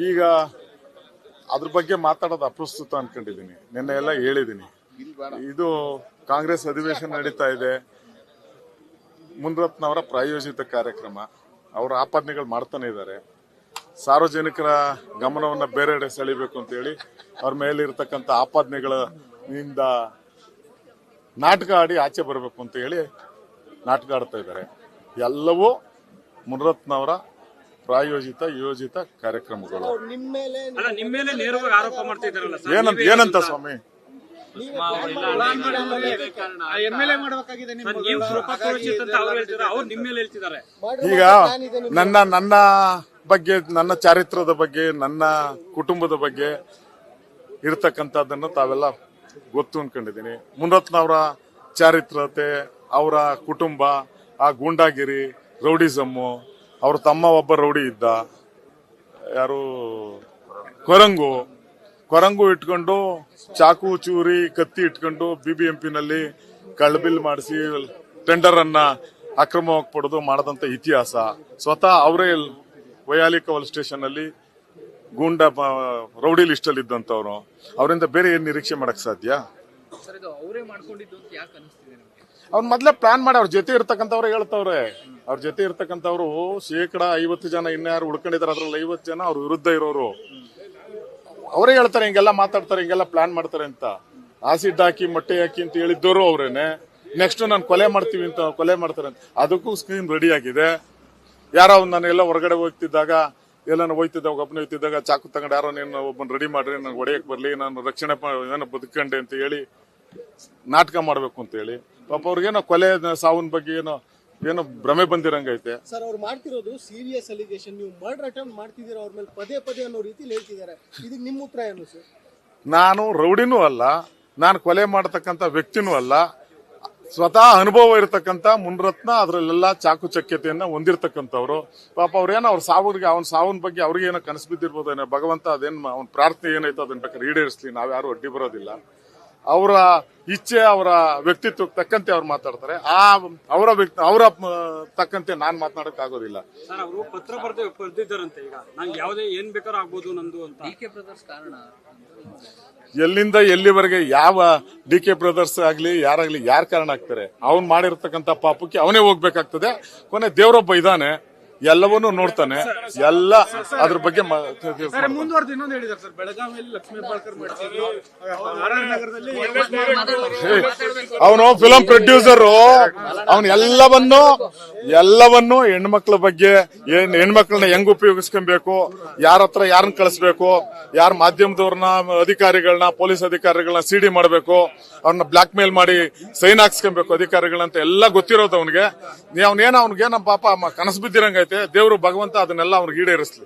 ಈಗ ಅದ್ರ ಬಗ್ಗೆ ಮಾತಾಡೋದು ಅಪ್ರಸ್ತುತ ಅನ್ಕೊಂಡಿದ್ದೀನಿ. ನಿನ್ನೆ ಎಲ್ಲ ಹೇಳಿದ್ದೀನಿ. ಇದು ಕಾಂಗ್ರೆಸ್ ಅಧಿವೇಶನ ನಡೀತಾ ಇದೆ. ಮುನಿರತ್ನವರ ಪ್ರಾಯೋಜಿತ ಕಾರ್ಯಕ್ರಮ. ಅವರ ಆಪಾದನೆಗಳು ಮಾಡ್ತಾನೆ ಇದ್ದಾರೆ. ಸಾರ್ವಜನಿಕರ ಗಮನವನ್ನು ಬೇರೆಡೆ ಸೆಳಿಬೇಕು ಅಂತ ಹೇಳಿ ಅವ್ರ ಮೇಲೆ ಇರತಕ್ಕಂಥ ಆಪಾದನೆಗಳಿಂದ ನಾಟಕ ಆಡಿ ಆಚೆ ಬರಬೇಕು ಅಂತ ಹೇಳಿ ನಾಟಕ ಆಡ್ತಾ ಇದ್ದಾರೆ. ಎಲ್ಲವೂ ಮುನಿರತ್ನವರ ಪ್ರಾಯೋಜಿತ ಯೋಜಿತ ಕಾರ್ಯಕ್ರಮಗಳು. ಏನಂತ ಸ್ವಾಮಿ? ಈಗ ನನ್ನ ಬಗ್ಗೆ, ನನ್ನ ಚಾರಿತ್ರದ ಬಗ್ಗೆ, ನನ್ನ ಕುಟುಂಬದ ಬಗ್ಗೆ ಇರತಕ್ಕಂಥದ್ದನ್ನು ತಾವೆಲ್ಲ ಗೊತ್ತು ಅನ್ಕೊಂಡಿದ್ದೀನಿ. ಮುನಿರತ್ನವರ ಚಾರಿತ್ರತೆ, ಅವರ ಕುಟುಂಬ, ಆ ಗೂಂಡಾಗಿರಿ, ರೌಡಿಸಮ್ಮು, ಅವ್ರ ತಮ್ಮ ಒಬ್ಬ ರೌಡಿ ಇದ್ದ, ಯಾರು ಕೊರಂಗು ಇಟ್ಕೊಂಡು ಚಾಕು ಚೂರಿ ಕತ್ತಿ ಇಟ್ಕೊಂಡು ಬಿಬಿಎಂಪಿನಲ್ಲಿ ಕಳ್ಳಬಿಲ್ ಮಾಡಿಸಿ ಟೆಂಡರ್ ಅನ್ನ ಅಕ್ರಮವಾಗಿ ಪಡೆದು ಮಾಡದಂತ ಇತಿಹಾಸ. ಸ್ವತಃ ಅವರೇ ವೈಯಾಲಿ ಕವಲ್ ಸ್ಟೇಷನ್ ಅಲ್ಲಿ ಗೂಂಡಾ ರೌಡಿ ಲಿಸ್ಟ್ ಅಲ್ಲಿ ಇದ್ದಂತವ್ರು. ಅವರಿಂದ ಬೇರೆ ಏನ್ ನಿರೀಕ್ಷೆ ಮಾಡಕ್ ಸಾಧ್ಯ? ಅವ್ರ ಮೊದ್ಲೇ ಪ್ಲಾನ್ ಮಾಡಿ ಅವ್ರ ಜೊತೆ ಇರ್ತಕ್ಕಂಥವ್ರೆ ಹೇಳ್ತವ್ರೆ. ಅವ್ರ ಜೊತೆ ಇರ್ತಕ್ಕಂಥವ್ರು 50% ಜನ ಇನ್ಯಾರು ಉಳ್ಕೊಂಡಿದ್ದಾರೆ, ಅದ್ರಲ್ಲಿ 50 ಜನ ಅವ್ರ ವಿರುದ್ಧ ಇರೋರು. ಅವರೇ ಹೇಳ್ತಾರೆ ಹಿಂಗೆಲ್ಲ ಮಾತಾಡ್ತಾರೆ, ಹಿಂಗೆಲ್ಲ ಪ್ಲಾನ್ ಮಾಡ್ತಾರೆ ಅಂತ. ಆಸಿಡ್ ಹಾಕಿ ಮೊಟ್ಟೆ ಹಾಕಿ ಅಂತ ಹೇಳಿದ್ದವರು ಅವ್ರೇನೆ. ನೆಕ್ಸ್ಟ್ ನಾನು ಕೊಲೆ ಮಾಡ್ತೀವಿ ಅಂತ ಕೊಲೆ ಮಾಡ್ತಾರೆ ಅಂತ ಅದಕ್ಕೂ ಸ್ಕ್ರೀನ್ ರೆಡಿ ಆಗಿದೆ. ಯಾರೋ ನಾನು ಎಲ್ಲ ಹೊರಗಡೆ ಹೋಗ್ತಿದ್ದಾಗ, ಎಲ್ಲಾನು ಹೋಗ್ತಿದ್ದಾಗ, ಒಬ್ಬನೇ ಹೋಗ್ತಿದ್ದಾಗ ಚಾಕು ತಗೊಂಡು ಯಾರೋ ನೀನು ಒಬ್ಬನ ರೆಡಿ ಮಾಡ್ರಿ, ನಾನು ಹೊಡೆಯಕ್ ಬರ್ಲಿ, ನಾನು ರಕ್ಷಣೆ ಏನೋ ಬದುಕಂಡೆ ಅಂತ ಹೇಳಿ ನಾಟಕ ಮಾಡ್ಬೇಕು ಅಂತ ಹೇಳಿ ಪಾಪ ಅವ್ರಿಗೇನೋ ಕೊಲೆ ಸಾವನ್ ಬಗ್ಗೆ ಏನೋ ಭ್ರಮೆ ಬಂದಿರಂಗೈತೆ. ಸರ್, ಅವ್ರು ಮಾಡ್ತಿರೋದು ಸೀರಿಯಸ್ ಅಲಿಗೇಷನ್. ನೀವು ಮರ್ಡರ್ ಅಟೆಂಪ್ಟ್ ಮಾಡ್ತಿದ್ದೀರಾ ಅವ್ರ ಮೇಲೆ ಪದೇ ಅನ್ನೋ ರೀತಿಲಿ ಹೇಳ್ತಿದ್ದಾರೆ. ಇದಕ್ಕೆ ನಿಮ್ಮ ಉತ್ತರ ಏನು ಸರ್? ನಾನು ರೌಡಿನೂ ಅಲ್ಲ, ನಾನು ಕೊಲೆ ಮಾಡತಕ್ಕಂತ ವ್ಯಕ್ತಿನೂ ಅಲ್ಲ. ಸ್ವತಃ ಅನುಭವ ಇರತಕ್ಕಂತ ಮುನಿರತ್ನ ಅದ್ರಲ್ಲೆಲ್ಲ ಚಾಕುಚಕ್ಯತೆಯನ್ನ ಹೊಂದಿರತಕ್ಕಂಥವ್ರು. ಪಾಪ ಅವ್ರೇನೋ ಅವ್ರ ಅವನ ಸಾವನ್ ಬಗ್ಗೆ ಅವ್ರಿಗೇನೋ ಕನಸು ಬಿದ್ದಿರ್ಬೋದೇನೋ. ಭಗವಂತ ಅದೇನ್ ಅವ್ನ ಪ್ರಾರ್ಥನೆ ಏನೈತೋ ಅದನ್ನ ಬೇಕಾದ್ರೆ ಈಡೇರಿಸ್ಲಿ, ನಾವ್ಯಾರು ಅಡ್ಡಿ ಬರೋದಿಲ್ಲ. ಅವರ ಇಚ್ಛೆ, ಅವರ ವ್ಯಕ್ತಿತ್ವಕ್ಕೆ ತಕ್ಕಂತೆ ಅವ್ರು ಮಾತಾಡ್ತಾರೆ. ಅವರ ತಕ್ಕಂತೆ ನಾನ್ ಮಾತನಾಡಕ್ ಆಗೋದಿಲ್ಲ. ಸರ್, ಅವರು ಪತ್ರ ಬರ್ದಿದ್ದಾರಂತೆ, ಈಗ ನಂಗೆ ಯಾವುದೇ ಏನ್ ಬೇಕಾದ್ರೂ ಆಗ್ಬೋದು ನಂದು ಅಂತ. ಡಿಕೆ ಬ್ರದರ್ಸ್ ಕಾರಣ ಎಲ್ಲಿಂದ ಎಲ್ಲಿವರೆಗೆ ಯಾವ ಡಿಕೆ ಬ್ರದರ್ಸ್ ಆಗ್ಲಿ ಯಾರಾಗ್ಲಿ ಯಾರು ಕಾರಣ ಆಗ್ತಾರೆ? ಅವ್ನ್ ಮಾಡಿರ್ತಕ್ಕಂಥ ಪಾಪಕ್ಕೆ ಅವನೇ ಹೋಗ್ಬೇಕಾಗ್ತದೆ. ಕೊನೆ ದೇವರೊಬ್ಬ ಇದ್ದಾನೆ, ಎಲ್ಲವನ್ನೂ ನೋಡ್ತಾನೆ. ಎಲ್ಲ ಅದ್ರ ಬಗ್ಗೆ ಮುಂದುವರೆದು ಇನ್ನೊಂದು ಹೇಳಿದ್ದಾರೆ ಸರ್, ಬೆಳಗಾವಿಯಲ್ಲಿ ಲಕ್ಷ್ಮೀ ಹೆಬ್ಬಾಳ್ಕರ್ ಮಾಡಿಸಿದ್ರು, ಅವನು ಫಿಲಂ ಪ್ರೊಡ್ಯೂಸರ್. ಅವನು ಎಲ್ಲವನ್ನು ಹೆಣ್ಮಕ್ಳ ಬಗ್ಗೆ, ಹೆಣ್ಮಕ್ಳನ್ನ ಹೆಂಗ್ ಉಪಯೋಗಿಸ್ಕೊಬೇಕು, ಯಾರ ಹತ್ರ ಯಾರನ್ನ ಕಳಿಸ್ಬೇಕು, ಯಾರ ಮಾಧ್ಯಮದವ್ರನ್ನ, ಅಧಿಕಾರಿಗಳನ್ನ, ಪೊಲೀಸ್ ಅಧಿಕಾರಿಗಳನ್ನ ಸಿಡಿ ಮಾಡಬೇಕು, ಅವ್ರನ್ನ ಬ್ಲಾಕ್ ಮೇಲ್ ಮಾಡಿ ಸೈನ್ ಹಾಕ್ಸ್ಕೊಬೇಕು ಅಧಿಕಾರಿಗಳಂತ ಎಲ್ಲ ಗೊತ್ತಿರೋದು ಅವನಿಗೆ. ಅವ್ನಿಗೇನ ಪಾಪ ಕನಸು ಬಿದ್ದಿರಂಗೈತೆ. ದೇವರು ಭಗವಂತ ಅದನ್ನೆಲ್ಲ ಅವ್ನಿಗೆ ಈಡೇರಿಸ್ಲಿ.